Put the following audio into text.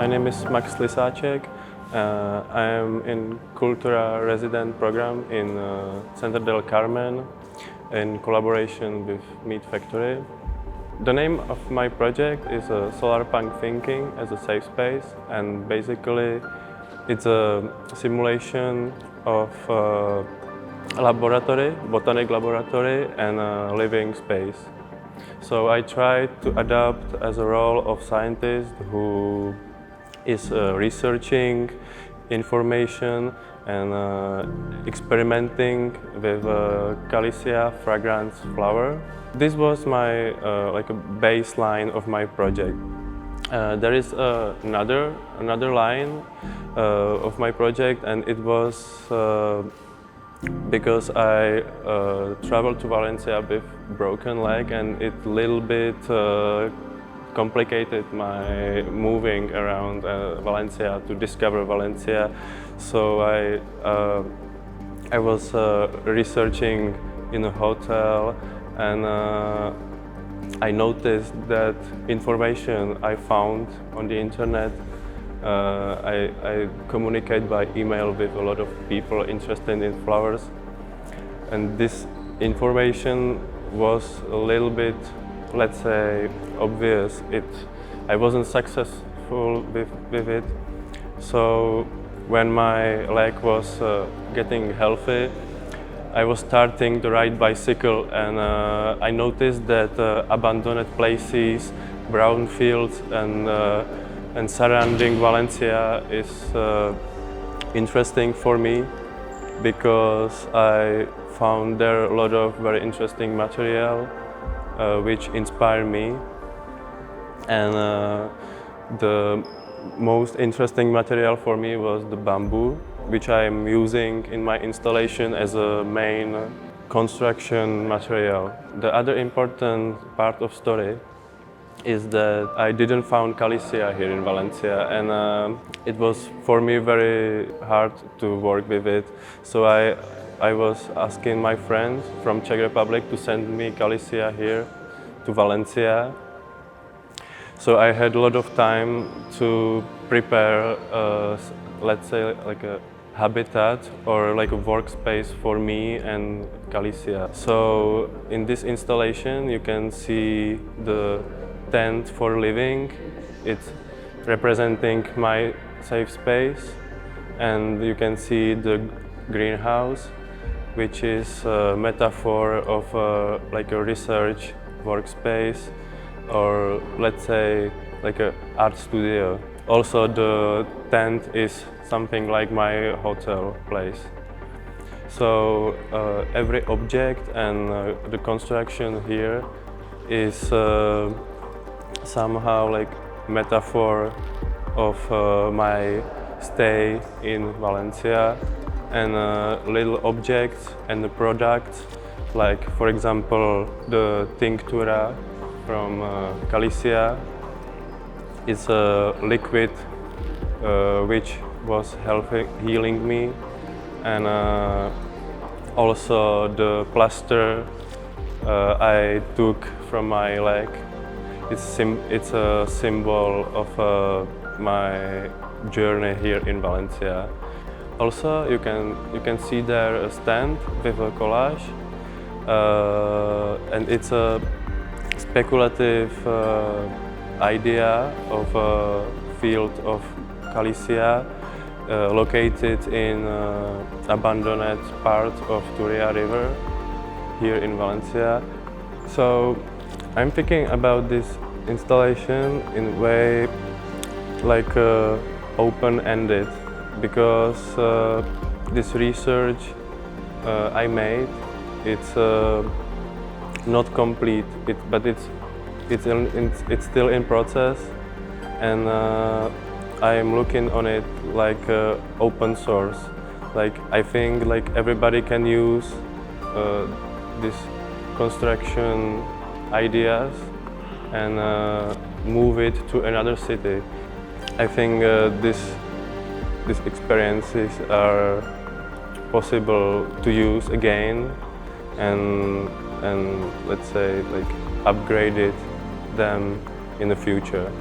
My name is Lysáček. I am in Cultura resident program in Centre del Carmen in collaboration with Meat Factory. The name of my project is Solarpunk Thinking as a safe space, and basically it's a simulation of laboratory, botanic laboratory, and a living space. So I try to adapt as a role of scientist who is researching information and experimenting with Callisia, fragrans, flower. This was my like a baseline of my project. There is another line of my project, and it was because I traveled to València with broken leg, and it little bit complicated my moving around València to discover València. So I was researching in a hotel, and I noticed that information I found on the internet. I communicate by email with a lot of people interested in flowers, and this information was a little bit, let's say, obvious. I wasn't successful with it. So when my leg was getting healthy, I was starting to ride bicycle, and I noticed that abandoned places, brown fields, and surrounding València is interesting for me because I found there a lot of very interesting material which inspired me, and the most interesting material for me was the bamboo, which I am using in my installation as a main construction material. The other important part of story is that I didn't find Callisia here in València, and it was for me very hard to work with it. So I was asking my friends from Czech Republic to send me Callisia here to València. So I had a lot of time to prepare, let's say, like a habitat or like a workspace for me and Callisia. So in this installation you can see the tent for living. It's representing my safe space, and you can see the greenhouse, which is a metaphor of like a research workspace, or let's say like an art studio. Also the tent is something like my hotel place. So every object and the construction here is somehow like metaphor of my stay in València, and little objects and the products, like for example the tinctura from Callisia. It's a liquid which was healing me, and also the plaster I took from my leg. It's a symbol of my journey here in València. Also, you can see there a stand with a collage, and it's a speculative idea of a field of Callisia located in abandoned part of Turia River here in València. So I'm thinking about this installation in a way like open-ended, because this research I made, it's not complete, but it's still in process, and I am looking on it like open source. Like I think like everybody can use this construction ideas and move it to another city. I think these experiences are possible to use again, and let's say like upgrade them in the future.